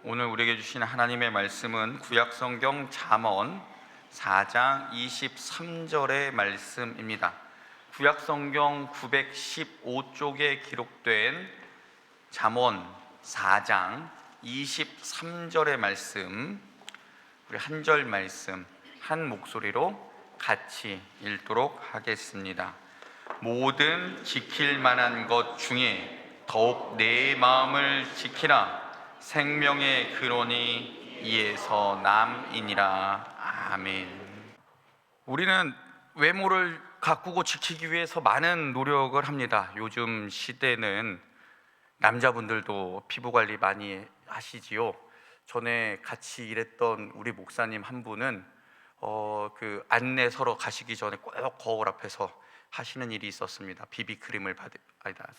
오늘 우리에게 주신 하나님의 말씀은 구약성경 잠언 4장 23절의 말씀입니다. 구약성경 915쪽에 기록된 잠언 4장 23절의 말씀, 우리 한 절 말씀 한 목소리로 같이 읽도록 하겠습니다. 모든 지킬 만한 것 중에 더욱 내 마음을 지키라. 생명의 근원이 이에서 남이니라. 아멘. 우리는 외모를 가꾸고 지키기 위해서 많은 노력을 합니다. 요즘 시대는 남자분들도 피부 관리 많이 하시지요. 전에 같이 일했던 우리 목사님 한 분은 그 안내서로 가시기 전에 꼭 거울 앞에서 하시는 일이 있었습니다.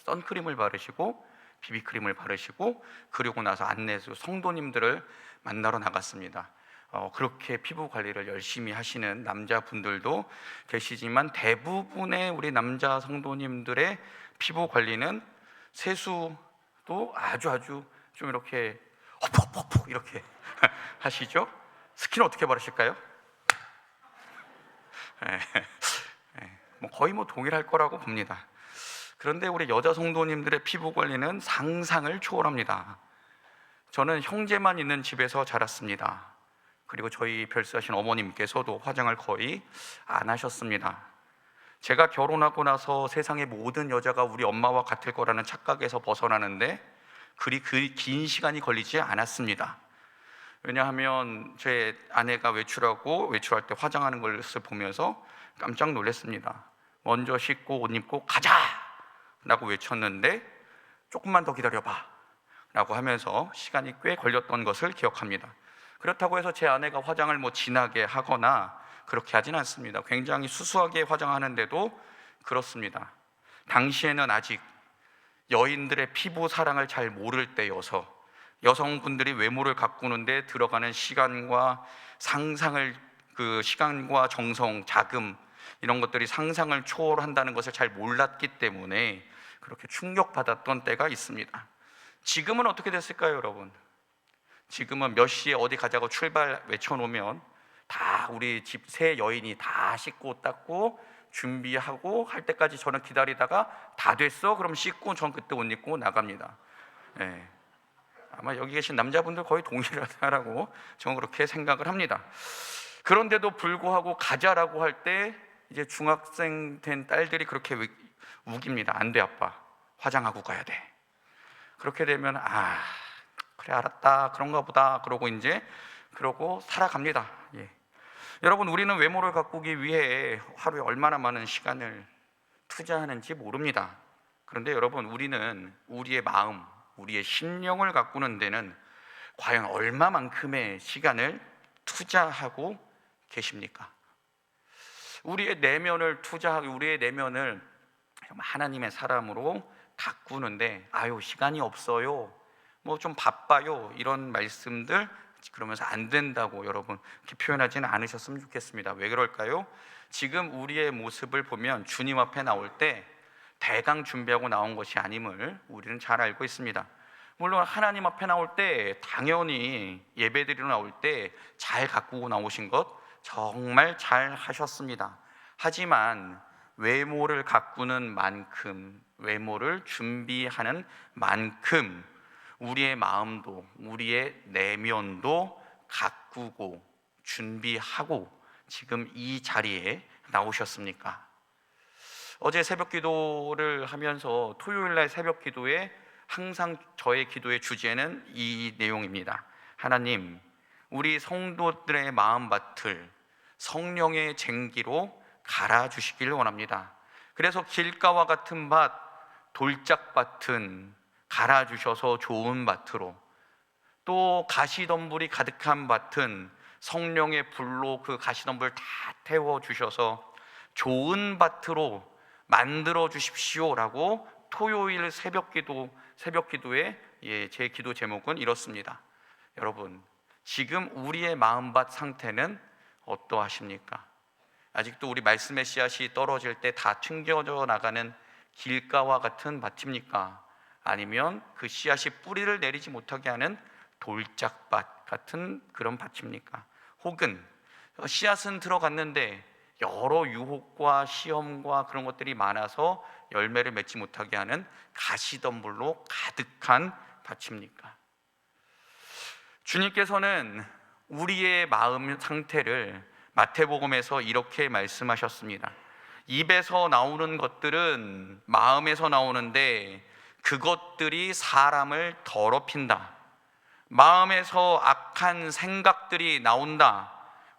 선크림을 바르시고 비비크림을 바르시고, 그리고 나서 안내소 성도님들을 만나러 나갔습니다. 그렇게 피부 관리를 열심히 하시는 남자분들도 계시지만 대부분의 우리 남자 성도님들의 피부 관리는 세수도 아주 좀 이렇게 퍽퍽퍽 이렇게 하시죠. 스킨 어떻게 바르실까요? 거의 동일할 거라고 봅니다. 그런데 우리 여자 성도님들의 피부 관리는 상상을 초월합니다. 저는 형제만 있는 집에서 자랐습니다. 그리고 저희 별세하신 어머님께서도 화장을 거의 안 하셨습니다. 제가 결혼하고 나서 세상의 모든 여자가 우리 엄마와 같을 거라는 착각에서 벗어나는데 그리 긴 시간이 걸리지 않았습니다. 왜냐하면 제 아내가 외출할 때 화장하는 것을 보면서 깜짝 놀랐습니다. 먼저 씻고 옷 입고 가자! 라고 외쳤는데 조금만 더 기다려봐 라고 하면서 시간이 꽤 걸렸던 것을 기억합니다. 그렇다고 해서 제 아내가 화장을 진하게 하거나 그렇게 하진 않습니다. 굉장히 수수하게 화장하는데도 그렇습니다. 당시에는 아직 여인들의 피부 사랑을 잘 모를 때여서 여성분들이 외모를 가꾸는데 들어가는 시간과 시간과 정성, 자금, 이런 것들이 상상을 초월한다는 것을 잘 몰랐기 때문에 그렇게 충격받았던 때가 있습니다. 지금은 어떻게 됐을까요, 여러분? 지금은 몇 시에 어디 가자고 출발 외쳐놓으면 다 우리 집 새 여인이 다 씻고 닦고 준비하고 할 때까지 저는 기다리다가 다 됐어? 그럼 씻고 전 그때 옷 입고 나갑니다. 아마 여기 계신 남자분들 거의 동일하다라고 저는 그렇게 생각을 합니다. 그런데도 불구하고 가자라고 할 때 이제 중학생 된 딸들이 그렇게 우깁니다. 안 돼, 아빠. 화장하고 가야 돼. 그렇게 되면 그래, 알았다, 그런가 보다 그러고 살아갑니다. 여러분, 우리는 외모를 가꾸기 위해 하루에 얼마나 많은 시간을 투자하는지 모릅니다. 그런데 여러분, 우리는 우리의 마음, 우리의 심령을 가꾸는 데는 과연 얼마만큼의 시간을 투자하고 계십니까? 우리의 내면을 하나님의 사람으로 가꾸는데 시간이 없어요, 좀 바빠요, 이런 말씀들 그러면서 안 된다고 여러분 이렇게 표현하지는 않으셨으면 좋겠습니다. 왜 그럴까요? 지금 우리의 모습을 보면 주님 앞에 나올 때 대강 준비하고 나온 것이 아님을 우리는 잘 알고 있습니다. 물론 하나님 앞에 나올 때 당연히 예배드리러 나올 때 잘 가꾸고 나오신 것 정말 잘 하셨습니다. 하지만 외모를 가꾸는 만큼, 외모를 준비하는 만큼 우리의 마음도, 우리의 내면도 가꾸고 준비하고 지금 이 자리에 나오셨습니까? 어제 새벽 기도를 하면서 토요일날 새벽 기도에 항상 저의 기도의 주제는 이 내용입니다. 하나님, 우리 성도들의 마음밭을 성령의 쟁기로 갈아주시길 원합니다. 그래서 길가와 같은 밭, 돌짝밭은 갈아주셔서 좋은 밭으로, 또 가시덤불이 가득한 밭은 성령의 불로 그 가시덤불 다 태워주셔서 좋은 밭으로 만들어 주십시오라고 토요일 새벽 기도에 제 기도 제목은 이렇습니다. 여러분, 지금 우리의 마음밭 상태는 어떠하십니까? 아직도 우리 말씀의 씨앗이 떨어질 때 다 튕겨져 나가는 길가와 같은 밭입니까? 아니면 그 씨앗이 뿌리를 내리지 못하게 하는 돌짝밭 같은 그런 밭입니까? 혹은 씨앗은 들어갔는데 여러 유혹과 시험과 그런 것들이 많아서 열매를 맺지 못하게 하는 가시덤불로 가득한 밭입니까? 주님께서는 우리의 마음 상태를 마태복음에서 이렇게 말씀하셨습니다. 입에서 나오는 것들은 마음에서 나오는데 그것들이 사람을 더럽힌다. 마음에서 악한 생각들이 나온다.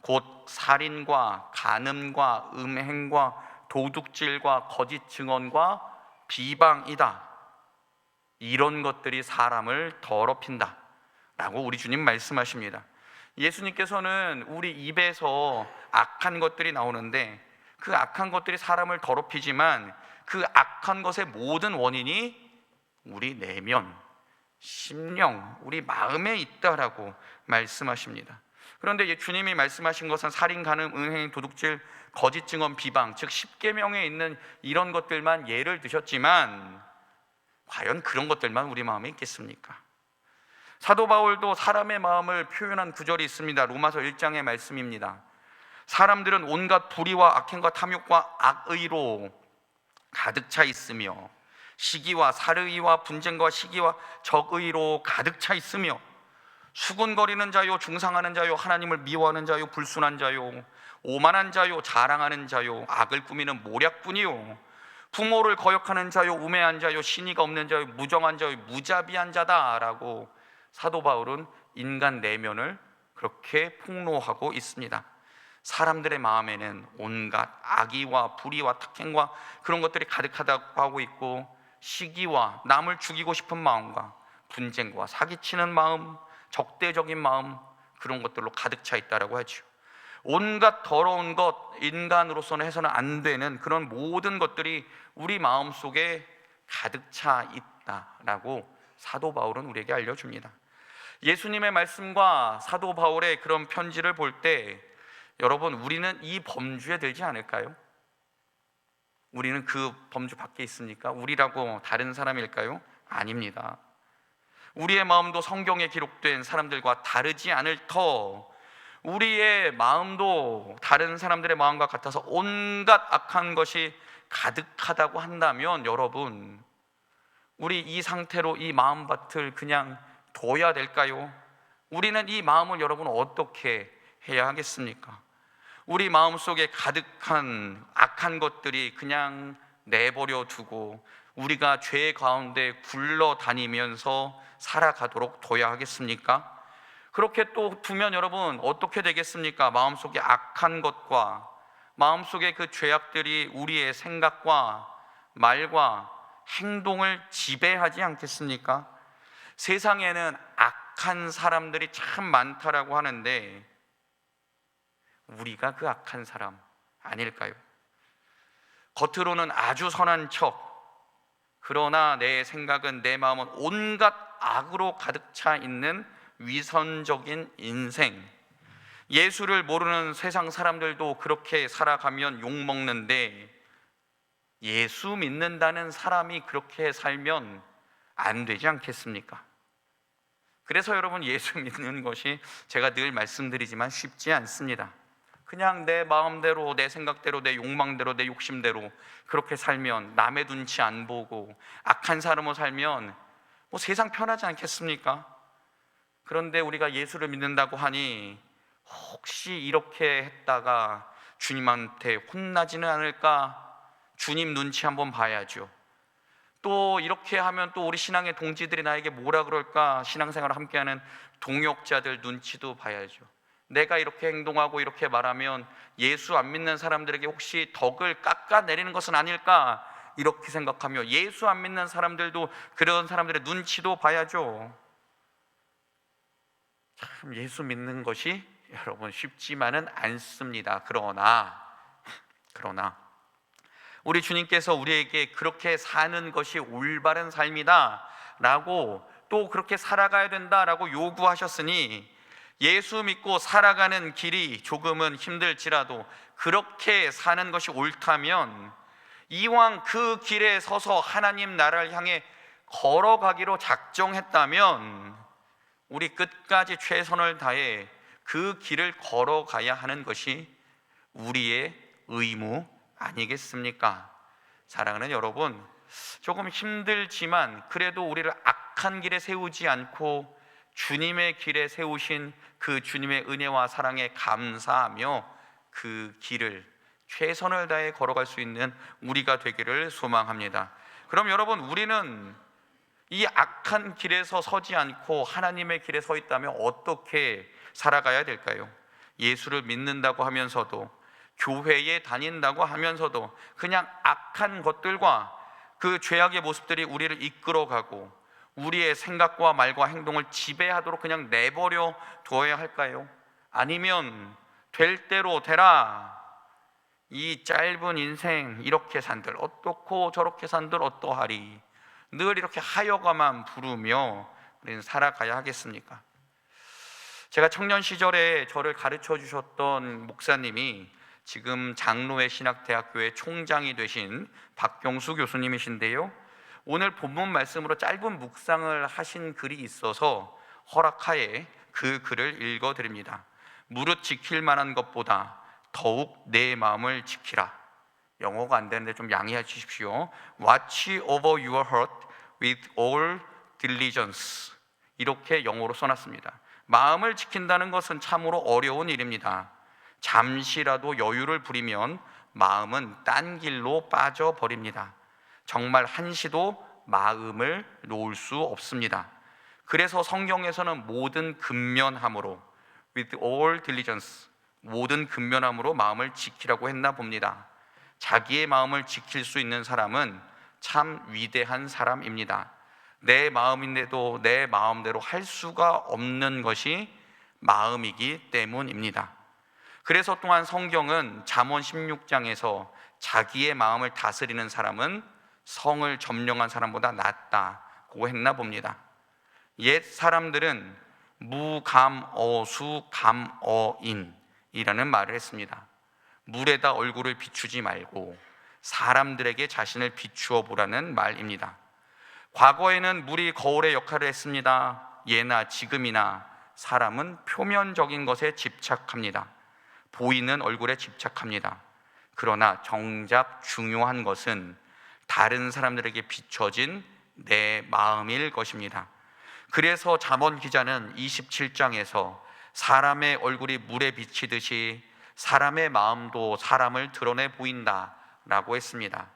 곧 살인과 간음과 음행과 도둑질과 거짓 증언과 비방이다. 이런 것들이 사람을 더럽힌다 라고 우리 주님 말씀하십니다. 예수님께서는 우리 입에서 악한 것들이 나오는데 그 악한 것들이 사람을 더럽히지만 그 악한 것의 모든 원인이 우리 내면, 심령, 우리 마음에 있다라고 말씀하십니다. 그런데 주님이 말씀하신 것은 살인, 간음, 음행, 도둑질, 거짓 증언, 비방, 즉 10계명에 있는 이런 것들만 예를 드셨지만 과연 그런 것들만 우리 마음에 있겠습니까? 사도 바울도 사람의 마음을 표현한 구절이 있습니다. 로마서 1장의 말씀입니다. 사람들은 온갖 불의와 악행과 탐욕과 악의로 가득 차 있으며 시기와 살의와 분쟁과 시기와 적의로 가득 차 있으며 수군거리는 자요, 중상하는 자요, 하나님을 미워하는 자요, 불순한 자요, 오만한 자요, 자랑하는 자요, 악을 꾸미는 모략꾼이요, 부모를 거역하는 자요, 우매한 자요, 신의가 없는 자요, 무정한 자요, 무자비한 자다라고 사도 바울은 인간 내면을 그렇게 폭로하고 있습니다. 사람들의 마음에는 온갖 악의와 불의와 탁행과 그런 것들이 가득하다고 하고 있고, 시기와 남을 죽이고 싶은 마음과 분쟁과 사기치는 마음, 적대적인 마음, 그런 것들로 가득 차 있다라고 하죠. 온갖 더러운 것, 인간으로서는 해서는 안 되는 그런 모든 것들이 우리 마음속에 가득 차 있다라고 사도 바울은 우리에게 알려줍니다. 예수님의 말씀과 사도 바울의 그런 편지를 볼 때 여러분, 우리는 이 범주에 들지 않을까요? 우리는 그 범주 밖에 있습니까? 우리라고 다른 사람일까요? 아닙니다. 우리의 마음도 성경에 기록된 사람들과 다르지 않을 터 우리의 마음도 다른 사람들의 마음과 같아서 온갖 악한 것이 가득하다고 한다면 여러분, 우리 이 상태로 이 마음밭을 그냥 둬야 될까요? 우리는 이 마음을 여러분 어떻게 해야 하겠습니까? 우리 마음속에 가득한 악한 것들이 그냥 내버려 두고 우리가 죄 가운데 굴러다니면서 살아가도록 둬야 하겠습니까? 그렇게 또 두면 여러분 어떻게 되겠습니까? 마음속에 악한 것과 마음속에 그 죄악들이 우리의 생각과 말과 행동을 지배하지 않겠습니까? 세상에는 악한 사람들이 참 많다라고 하는데 우리가 그 악한 사람 아닐까요? 겉으로는 아주 선한 척, 그러나 내 생각은, 내 마음은 온갖 악으로 가득 차 있는 위선적인 인생. 예수를 모르는 세상 사람들도 그렇게 살아가면 욕먹는데 예수 믿는다는 사람이 그렇게 살면 안 되지 않겠습니까? 그래서 여러분, 예수 믿는 것이 제가 늘 말씀드리지만 쉽지 않습니다. 그냥 내 마음대로, 내 생각대로, 내 욕망대로, 내 욕심대로 그렇게 살면, 남의 눈치 안 보고 악한 사람으로 살면 뭐 세상 편하지 않겠습니까? 그런데 우리가 예수를 믿는다고 하니 혹시 이렇게 했다가 주님한테 혼나지는 않을까? 주님 눈치 한번 봐야죠. 또 이렇게 하면 또 우리 신앙의 동지들이 나에게 뭐라 그럴까? 신앙생활을 함께하는 동역자들 눈치도 봐야죠. 내가 이렇게 행동하고 이렇게 말하면 예수 안 믿는 사람들에게 혹시 덕을 깎아내리는 것은 아닐까? 이렇게 생각하며 예수 안 믿는 사람들도 그런 사람들의 눈치도 봐야죠. 참 예수 믿는 것이 여러분 쉽지만은 않습니다. 그러나 우리 주님께서 우리에게 그렇게 사는 것이 올바른 삶이다 라고, 또 그렇게 살아가야 된다라고 요구하셨으니 예수 믿고 살아가는 길이 조금은 힘들지라도 그렇게 사는 것이 옳다면 이왕 그 길에 서서 하나님 나라를 향해 걸어가기로 작정했다면 우리 끝까지 최선을 다해 그 길을 걸어가야 하는 것이 우리의 의무 아니겠습니까? 사랑하는 여러분, 조금 힘들지만 그래도 우리를 악한 길에 세우지 않고 주님의 길에 세우신 그 주님의 은혜와 사랑에 감사하며 그 길을 최선을 다해 걸어갈 수 있는 우리가 되기를 소망합니다. 그럼 여러분, 우리는 이 악한 길에서 서지 않고 하나님의 길에 서 있다면 어떻게 살아가야 될까요? 예수를 믿는다고 하면서도, 교회에 다닌다고 하면서도 그냥 악한 것들과 그 죄악의 모습들이 우리를 이끌어가고 우리의 생각과 말과 행동을 지배하도록 그냥 내버려 두어야 할까요? 아니면 될 대로 되라, 이 짧은 인생 이렇게 산들 어떻고 저렇게 산들 어떠하리, 늘 이렇게 하여가만 부르며 우리는 살아가야 하겠습니까? 제가 청년 시절에 저를 가르쳐 주셨던 목사님이 지금 장로회 신학대학교의 총장이 되신 박경수 교수님이신데요, 오늘 본문 말씀으로 짧은 묵상을 하신 글이 있어서 허락하에 그 글을 읽어드립니다. 무릇 지킬 만한 것보다 더욱 내 마음을 지키라. 영어가 안 되는데 좀 양해해 주십시오. Watch over your heart with all diligence, 이렇게 영어로 써놨습니다. 마음을 지킨다는 것은 참으로 어려운 일입니다. 잠시라도 여유를 부리면 마음은 딴 길로 빠져버립니다. 정말 한시도 마음을 놓을 수 없습니다. 그래서 성경에서는 모든 근면함으로, with all diligence, 모든 근면함으로 마음을 지키라고 했나 봅니다. 자기의 마음을 지킬 수 있는 사람은 참 위대한 사람입니다. 내 마음인데도 내 마음대로 할 수가 없는 것이 마음이기 때문입니다. 그래서 또한 성경은 잠언 16장에서 자기의 마음을 다스리는 사람은 성을 점령한 사람보다 낫다고 했나 봅니다. 옛 사람들은 무감어수감어인이라는 말을 했습니다. 물에다 얼굴을 비추지 말고 사람들에게 자신을 비추어 보라는 말입니다. 과거에는 물이 거울의 역할을 했습니다. 예나 지금이나 사람은 표면적인 것에 집착합니다. 보이는 얼굴에 집착합니다. 그러나 정작 중요한 것은 다른 사람들에게 비춰진 내 마음일 것입니다. 그래서 잠언 기자는 27장에서 사람의 얼굴이 물에 비치듯이 사람의 마음도 사람을 드러내 보인다라고 했습니다.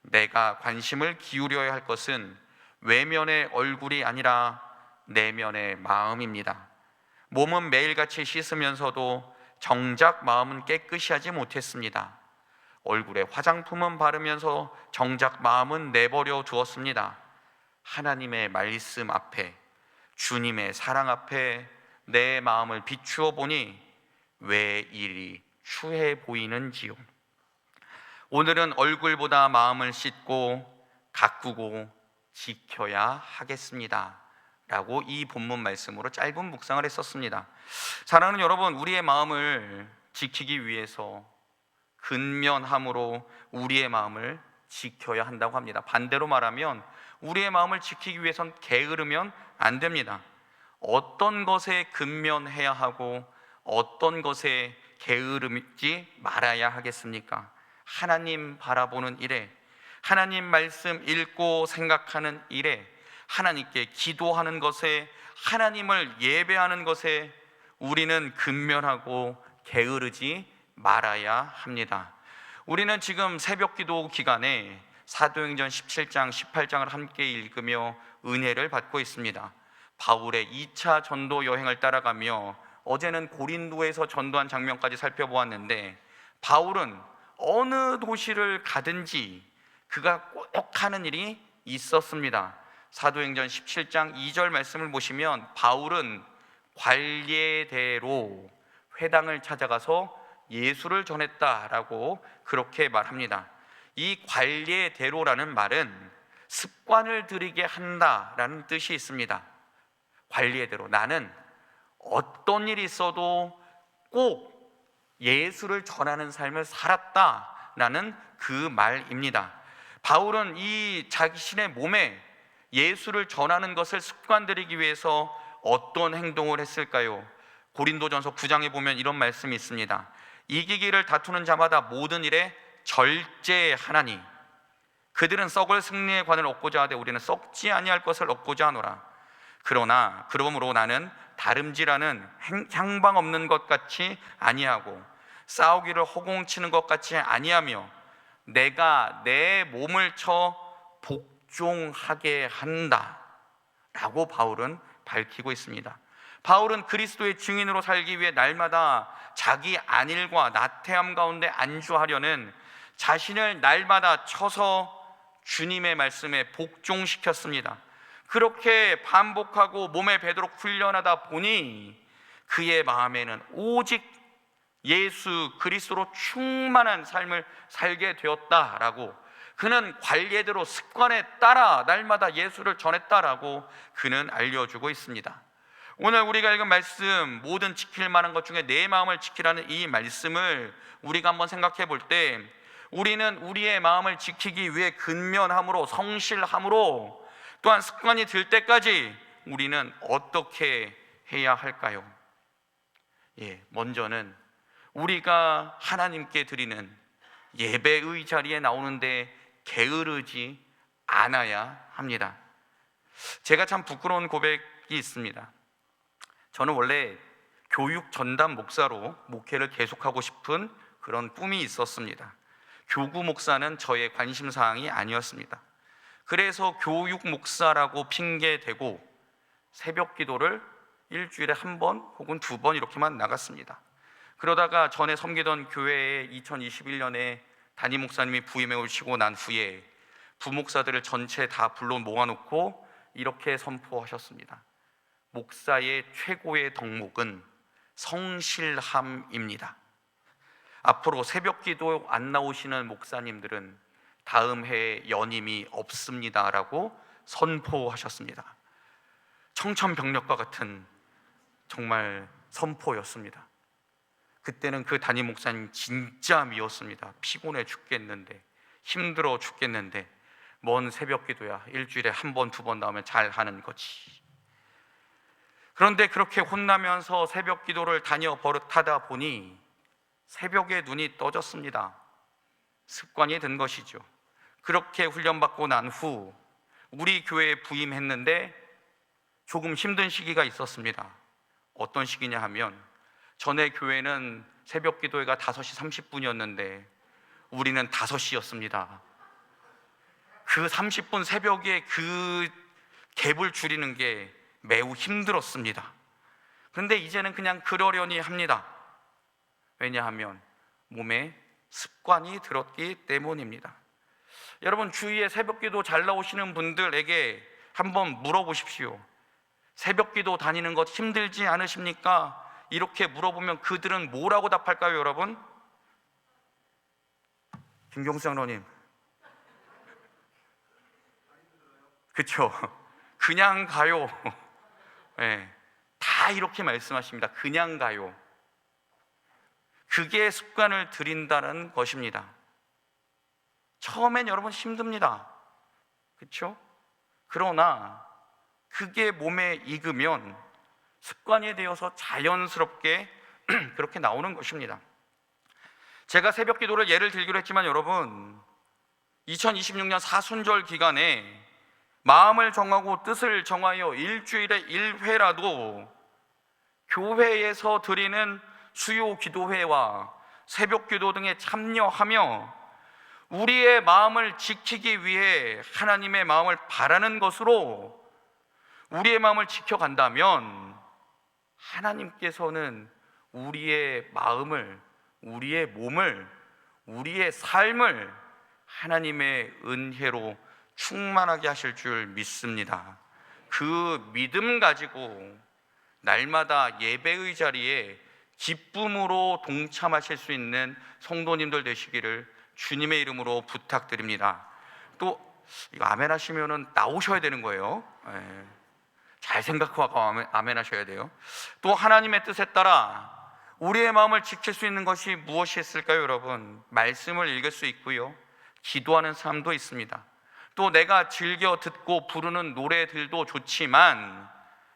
내가 관심을 기울여야 할 것은 외면의 얼굴이 아니라 내면의 마음입니다. 몸은 매일같이 씻으면서도 정작 마음은 깨끗이 하지 못했습니다. 얼굴에 화장품은 바르면서 정작 마음은 내버려 두었습니다. 하나님의 말씀 앞에, 주님의 사랑 앞에 내 마음을 비추어 보니 왜 이리 추해 보이는지요. 오늘은 얼굴보다 마음을 씻고 가꾸고 지켜야 하겠습니다 라고 이 본문 말씀으로 짧은 묵상을 했었습니다. 사랑하는 여러분, 우리의 마음을 지키기 위해서 근면함으로 우리의 마음을 지켜야 한다고 합니다. 반대로 말하면 우리의 마음을 지키기 위해선 게으르면 안 됩니다. 어떤 것에 근면해야 하고 어떤 것에 게으르지 말아야 하겠습니까? 하나님 바라보는 일에, 하나님 말씀 읽고 생각하는 일에, 하나님께 기도하는 것에, 하나님을 예배하는 것에 우리는 근면하고 게으르지 말아야 합니다. 우리는 지금 새벽기도 기간에 사도행전 17장, 18장을 함께 읽으며 은혜를 받고 있습니다. 바울의 2차 전도 여행을 따라가며 어제는 고린도에서 전도한 장면까지 살펴보았는데, 바울은 어느 도시를 가든지 그가 꼭 하는 일이 있었습니다. 사도행전 17장 2절 말씀을 보시면 바울은 관례대로 회당을 찾아가서 예수를 전했다라고 그렇게 말합니다. 이 관례대로라는 말은 습관을 들이게 한다라는 뜻이 있습니다. 관례대로, 나는 어떤 일이 있어도 꼭 예수를 전하는 삶을 살았다라는 그 말입니다. 바울은 이 자신의 몸에 예수를 전하는 것을 습관 들이기 위해서 어떤 행동을 했을까요? 고린도전서 9장에 보면 이런 말씀이 있습니다. 이기기를 다투는 자마다 모든 일에 절제하나니 그들은 썩을 승리의 관을 얻고자 하되 우리는 썩지 아니할 것을 얻고자 하노라. 그러므로 나는 다름질하는 향방 없는 것 같이 아니하고 싸우기를 허공치는 것 같이 아니하며 내가 내 몸을 쳐 복종하게 한다 라고 바울은 밝히고 있습니다. 바울은 그리스도의 증인으로 살기 위해 날마다 자기 안일과 나태함 가운데 안주하려는 자신을 날마다 쳐서 주님의 말씀에 복종시켰습니다. 그렇게 반복하고 몸에 배도록 훈련하다 보니 그의 마음에는 오직 예수 그리스도로 충만한 삶을 살게 되었다라고, 그는 관례대로 습관에 따라 날마다 예수를 전했다라고 그는 알려주고 있습니다. 오늘 우리가 읽은 말씀, 모든 지킬 만한 것 중에 내 마음을 지키라는 이 말씀을 우리가 한번 생각해 볼 때, 우리는 우리의 마음을 지키기 위해 근면함으로, 성실함으로, 또한 습관이 들 때까지 우리는 어떻게 해야 할까요? 먼저는 우리가 하나님께 드리는 예배의 자리에 나오는데 게으르지 않아야 합니다. 제가 참 부끄러운 고백이 있습니다. 저는 원래 교육 전담 목사로 목회를 계속하고 싶은 그런 꿈이 있었습니다. 교구 목사는 저의 관심사항이 아니었습니다. 그래서 교육 목사라고 핑계대고 새벽 기도를 일주일에 한 번 혹은 두 번 이렇게만 나갔습니다. 그러다가 전에 섬기던 교회에 2021년에 담임 목사님이 부임해 오시고 난 후에 부목사들을 전체 다 불러 모아놓고 이렇게 선포하셨습니다. 목사의 최고의 덕목은 성실함입니다. 앞으로 새벽 기도 안 나오시는 목사님들은 다음 해에 연임이 없습니다라고 선포하셨습니다. 청천벽력과 같은 정말 선포였습니다. 그때는 그 담임 목사님 진짜 미웠습니다. 피곤해 죽겠는데, 힘들어 죽겠는데 뭔 새벽 기도야, 일주일에 한 번, 두 번 나오면 잘 하는 거지. 그런데 그렇게 혼나면서 새벽 기도를 다녀 버릇하다 보니 새벽에 눈이 떠졌습니다. 습관이 된 것이죠. 그렇게 훈련받고 난 후 우리 교회에 부임했는데 조금 힘든 시기가 있었습니다. 어떤 시기냐 하면, 전에 교회는 새벽 기도회가 5시 30분이었는데 우리는 5시였습니다. 그 30분 새벽에 그 갭을 줄이는 게 매우 힘들었습니다. 그런데 이제는 그냥 그러려니 합니다. 왜냐하면 몸에 습관이 들었기 때문입니다. 여러분, 주위에 새벽 기도 잘 나오시는 분들에게 한번 물어보십시오. 새벽 기도 다니는 것 힘들지 않으십니까? 이렇게 물어보면 그들은 뭐라고 답할까요, 여러분? 김경수 장로님, 그쵸? 그냥 가요. 네, 다 이렇게 말씀하십니다. 그냥 가요. 그게 습관을 들인다는 것입니다. 처음엔 여러분 힘듭니다. 그렇죠? 그러나 그게 몸에 익으면 습관이 되어서 자연스럽게 그렇게 나오는 것입니다. 제가 새벽 기도를 예를 들기로 했지만 여러분, 2026년 사순절 기간에 마음을 정하고 뜻을 정하여 일주일에 1회라도 교회에서 드리는 수요 기도회와 새벽 기도 등에 참여하며 우리의 마음을 지키기 위해 하나님의 마음을 바라는 것으로 우리의 마음을 지켜간다면 하나님께서는 우리의 마음을, 우리의 몸을, 우리의 삶을 하나님의 은혜로 충만하게 하실 줄 믿습니다. 그 믿음 가지고 날마다 예배의 자리에 기쁨으로 동참하실 수 있는 성도님들 되시기를 주님의 이름으로 부탁드립니다. 또 이거 아멘 하시면은 나오셔야 되는 거예요. 잘 생각하고 아멘 하셔야 돼요. 또 하나님의 뜻에 따라 우리의 마음을 지킬 수 있는 것이 무엇이 있을까요, 여러분? 말씀을 읽을 수 있고요, 기도하는 삶도 있습니다. 또 내가 즐겨 듣고 부르는 노래들도 좋지만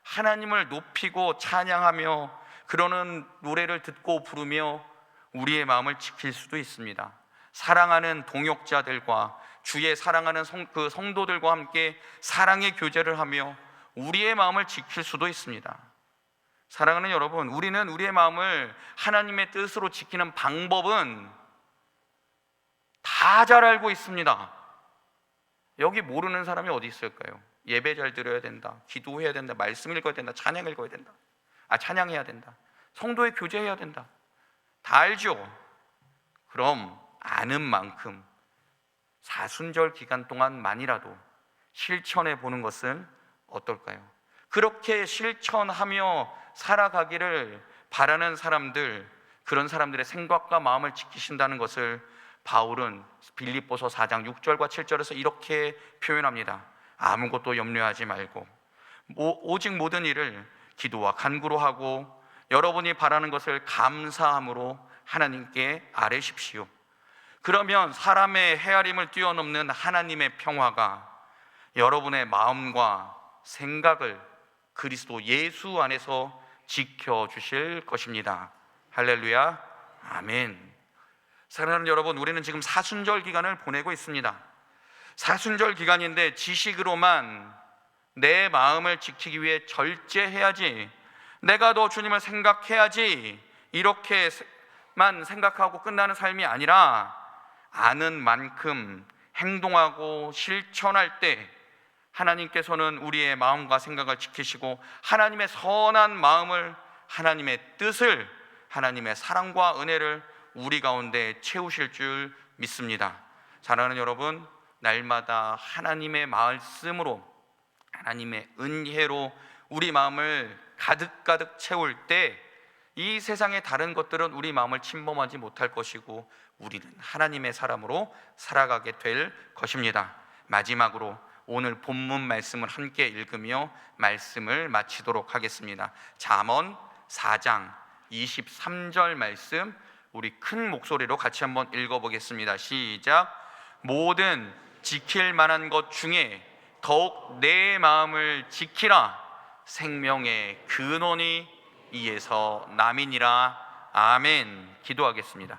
하나님을 높이고 찬양하며 그러는 노래를 듣고 부르며 우리의 마음을 지킬 수도 있습니다. 사랑하는 동역자들과 주의 사랑하는 성도들과 함께 사랑의 교제를 하며 우리의 마음을 지킬 수도 있습니다. 사랑하는 여러분, 우리는 우리의 마음을 하나님의 뜻으로 지키는 방법은 다 잘 알고 있습니다. 여기 모르는 사람이 어디 있을까요? 예배 잘 드려야 된다, 기도해야 된다, 말씀 읽어야 된다, 찬양 읽어야 된다, 찬양해야 된다, 성도의 교제해야 된다, 다 알죠? 그럼 아는 만큼 사순절 기간 동안만이라도 실천해 보는 것은 어떨까요? 그렇게 실천하며 살아가기를 바라는 사람들, 그런 사람들의 생각과 마음을 지키신다는 것을 바울은 빌립보서 4장 6절과 7절에서 이렇게 표현합니다. 아무것도 염려하지 말고 오직 모든 일을 기도와 간구로 하고 여러분이 바라는 것을 감사함으로 하나님께 아뢰십시오. 그러면 사람의 헤아림을 뛰어넘는 하나님의 평화가 여러분의 마음과 생각을 그리스도 예수 안에서 지켜주실 것입니다. 할렐루야, 아멘. 사랑하는 여러분, 우리는 지금 사순절 기간을 보내고 있습니다. 사순절 기간인데 지식으로만 내 마음을 지키기 위해 절제해야지, 내가 더 주님을 생각해야지, 이렇게만 생각하고 끝나는 삶이 아니라 아는 만큼 행동하고 실천할 때 하나님께서는 우리의 마음과 생각을 지키시고 하나님의 선한 마음을, 하나님의 뜻을, 하나님의 사랑과 은혜를 우리 가운데 채우실 줄 믿습니다. 사랑하는 여러분, 날마다 하나님의 말씀으로, 하나님의 은혜로 우리 마음을 가득가득 채울 때 이 세상의 다른 것들은 우리 마음을 침범하지 못할 것이고 우리는 하나님의 사람으로 살아가게 될 것입니다. 마지막으로 오늘 본문 말씀을 함께 읽으며 말씀을 마치도록 하겠습니다. 잠언 4장 23절 말씀 우리 큰 목소리로 같이 한번 읽어보겠습니다. 시작. 모든 지킬 만한 것 중에 더욱 내 마음을 지키라. 생명의 근원이 이에서 남이니라. 아멘. 기도하겠습니다.